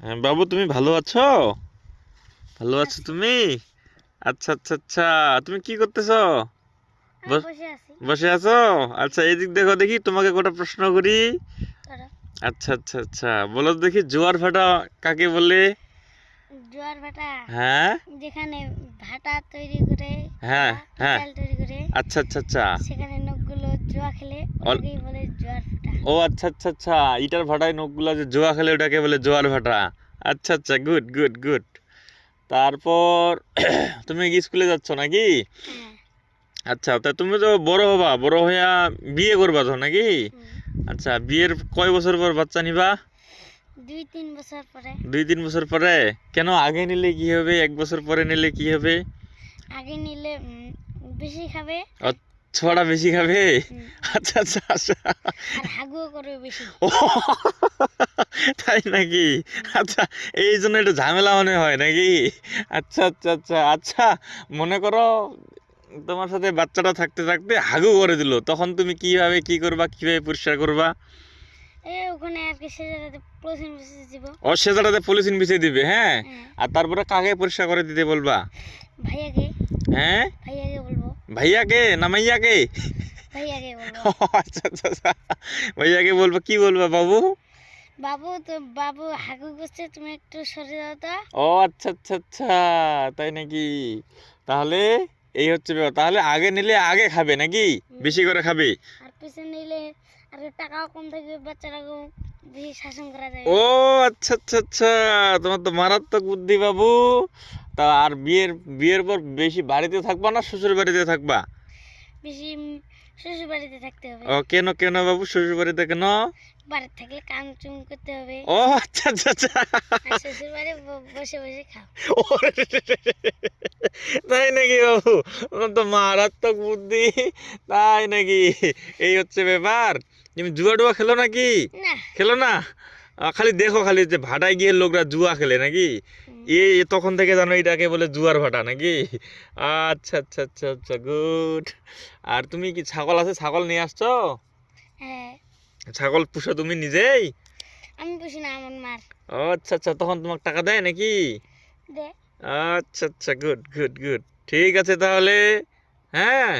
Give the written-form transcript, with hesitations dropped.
হ্যাঁ, বাবু তুমি ভালো আছো? ভালো আছো আছি। তুমি? আচ্ছা আচ্ছা আচ্ছা, তুমি কি করতেছো? আমি বস- বসে আছি। বসে আছো? আচ্ছা, এদিক দেখো দেখি, তোমাকে কটা প্রশ্ন করি। করো। আচ্ছা আচ্ছা আচ্ছা, বলো তো দেখি, জোয়ার ভাটা কাকে বলে? জোয়ার ভাটা হ্যাঁ যেখানে ভাটা তৈরি করে হ্যাঁ বা হ্যাঁ। পিচাল তৈরি করে আচ্ছা আচ্ছা আচ্ছা। সেখানে নখগুলো জোয়া খেলে অল- ওটাকেই বলে জোয়ার ভাটা। ও আচ্ছা আচ্ছা আচ্ছা, ইটার ভাটায় নখগুলা যে জোয়া খেলে ওটাকে বলে জোয়ার ভাটা। আচ্ছা আচ্ছা, গুড গুড গুড। তারপর তুমি কি স্কুলে যাচ্ছ নাকি? হ্যাঁ। আচ্ছা, তা তুমি তো বড় হবা, বড় হইয়া বিয়ে করবা তো নাকি? হুম। আচ্ছা, বিয়ের কয় বছর পর বাচ্চা নিবা? 2-3 বছর পরে। 2-3 বছর পরে? কেন, আগে নিলে কি হবে, 1 বছর পরে নিলে কি হবে? আগে নিলে বেশি খাবে। ও, ছোড়া বেশি খাবে? হুম, আচ্ছা আচ্ছা আচ্ছা। আর হাগুও করবে বেশি। ও, তাই নাকি? আচ্ছা, এই জন্য একটু ঝামেলা মনে হয় নাকি? আচ্ছা আচ্ছা আচ্ছা আচ্ছা, মনে করো তোমার সাথে বাচ্চাটা থাকতে থাকতে হাগু করে দিল, তখন তুমি কিভাবে কি করবা, কিভাবে পরিষ্কার করবা? ওখানে আর কি সে জায়গাতে পলিথিন বেশি দিব। ও, সেটাতে পলিথিন বিছিয়ে দিবে, হ্যাঁ। হ্যাঁ। আর তারপরে কাকে পরিষ্কার করে দিতে বলবা? ভাইয়াকে হ্যাঁ, ভাইয়াকে বলবো। ভাইয়াকে না মাইয়াকে? ভাইয়াকে বলবো। ও, আচ্ছা আচ্ছা আচ্ছা, ভাইয়াকে বলবো, কি বলবা বাবু? বাবু হাগু করছে, তুমি একটু সরে দাও তো। ও আচ্ছা আচ্ছা আচ্ছা, তাই নাকি? তাহলে এই হচ্ছে ব্যাপার, তাহলে আগে নিলে আগে খাবে নাকি? বেশি করে খাবে? আর পিছনে নিলে আর টাকাও কম থাকবে, বাচ্চারাকেও বেশি শাসন করা যাবে। ও আচ্ছা আচ্ছা আচ্ছা, তোমার তো মারাত্মক বুদ্ধি বাবু। তা আর বিয়ের বিয়ের পর বেশি বাড়িতে থাকবা না শ্বশুর বাড়িতে থাকবা? বেশি শ্বশুর বাড়িতে থাকতে হবে। ও, কেন কেন বাবু, শ্বশুর বাড়িতে কেন? বাড়িতে থাকলে কাম চুম করতে হবে। ও আচ্ছা আচ্ছা আচ্ছা। আর শ্বশুর বাড়ি বসে বসে খাও। ওরে, তাই নাকি বাবু? তোমার তো মারাত্মক বুদ্ধি। তাই নাকি? এই হচ্ছে ব্যাপার। তুমি জুয়া টুয়া খেলো নাকি? না। খেলো না? খালি দেখো, খালি যে ভাটায় গিয়ে লোকরা জুয়া খেলে নাকি? হুম, এই তখন থেকে জানো এটাকে বলে জুয়ার ভাটা নাকি? আচ্ছা আচ্ছা আচ্ছা আচ্ছা, গুড। আর তুমি কি ছাগল আছে, ছাগল নিয়ে আসছো? হ্যাঁ। ছাগল পুষো তুমি নিজেই? আমি পুষি না, আমার মার। ও আচ্ছা আচ্ছা, তখন তোমাকে টাকা দেয় নাকি? দে। আচ্ছা আচ্ছা, গুড গুড গুড। ঠিক আছে তাহলে। হ্যাঁ।